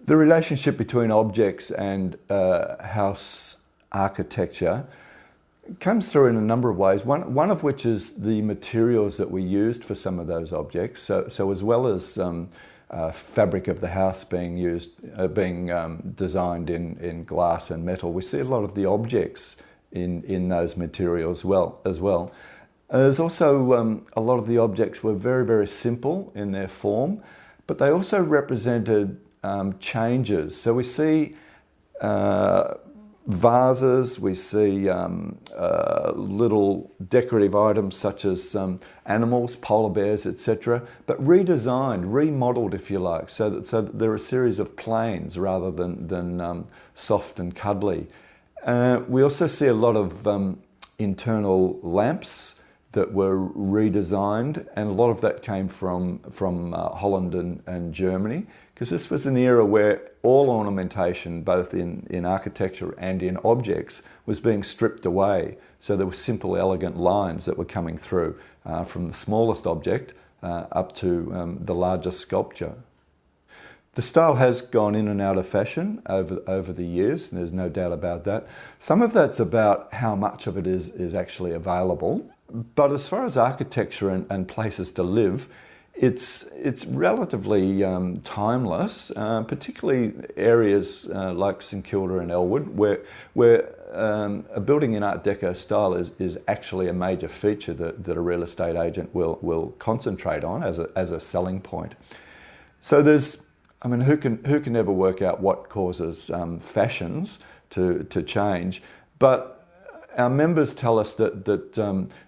The relationship between objects and house architecture comes through in a number of ways. One of which is the materials that we used for some of those objects. So as well as fabric of the house being designed in glass and metal, we see a lot of the objects in those materials as well. There's also a lot of the objects were very, very simple in their form, but they also represented changes. So we see vases, we see little decorative items such as animals, polar bears, etc., but redesigned, remodeled, if you like, so that they're a series of planes rather than soft and cuddly. We also see a lot of internal lamps that were redesigned, and a lot of that came from Holland and Germany, because this was an era where all ornamentation, both in architecture and in objects, was being stripped away. So there were simple, elegant lines that were coming through from the smallest object up to the largest sculpture. The style has gone in and out of fashion over the years, and there's no doubt about that. Some of that's about how much of it is actually available. But as far as architecture and places to live, it's relatively timeless, particularly areas like St Kilda and Elwood, where a building in Art Deco style is actually a major feature that a real estate agent will concentrate on as a selling point. So who can ever work out what causes fashions to change? But our members tell us that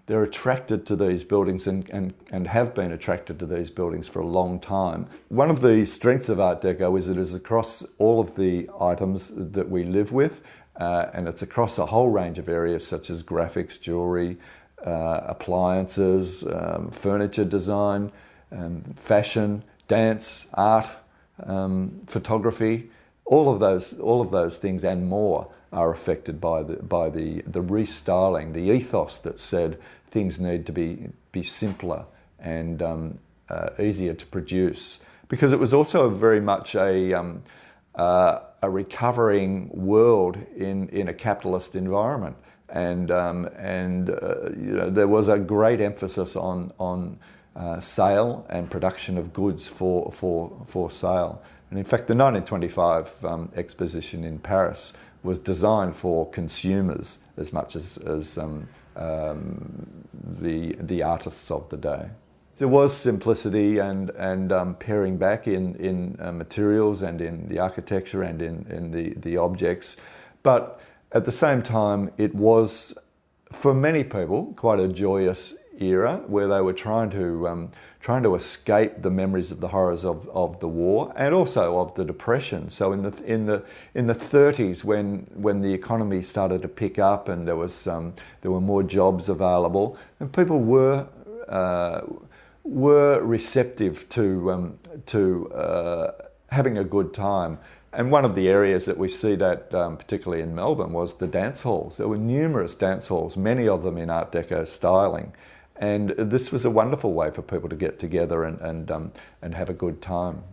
they're attracted to these buildings and have been attracted to these buildings for a long time. One of the strengths of Art Deco is it is across all of the items that we live with, and it's across a whole range of areas such as graphics, jewellery, appliances, furniture design, fashion, dance, art, photography. All of those things and more are affected by the restyling, the ethos that said things need to be simpler and easier to produce. Because it was also very much a recovering world in a capitalist environment, and there was a great emphasis on sale and production of goods for sale. And in fact, the 1925 exposition in Paris was designed for consumers as much as the artists of the day. There was simplicity and paring back in materials and in the architecture and in the objects, but at the same time it was, for many people, quite a joyous era where they were trying to escape the memories of the horrors of the war and also of the Depression. So in the 30s, when the economy started to pick up and there were more jobs available, and people were receptive to having a good time. And one of the areas that we see that, particularly in Melbourne, was the dance halls. There were numerous dance halls, many of them in Art Deco styling. And this was a wonderful way for people to get together and have a good time.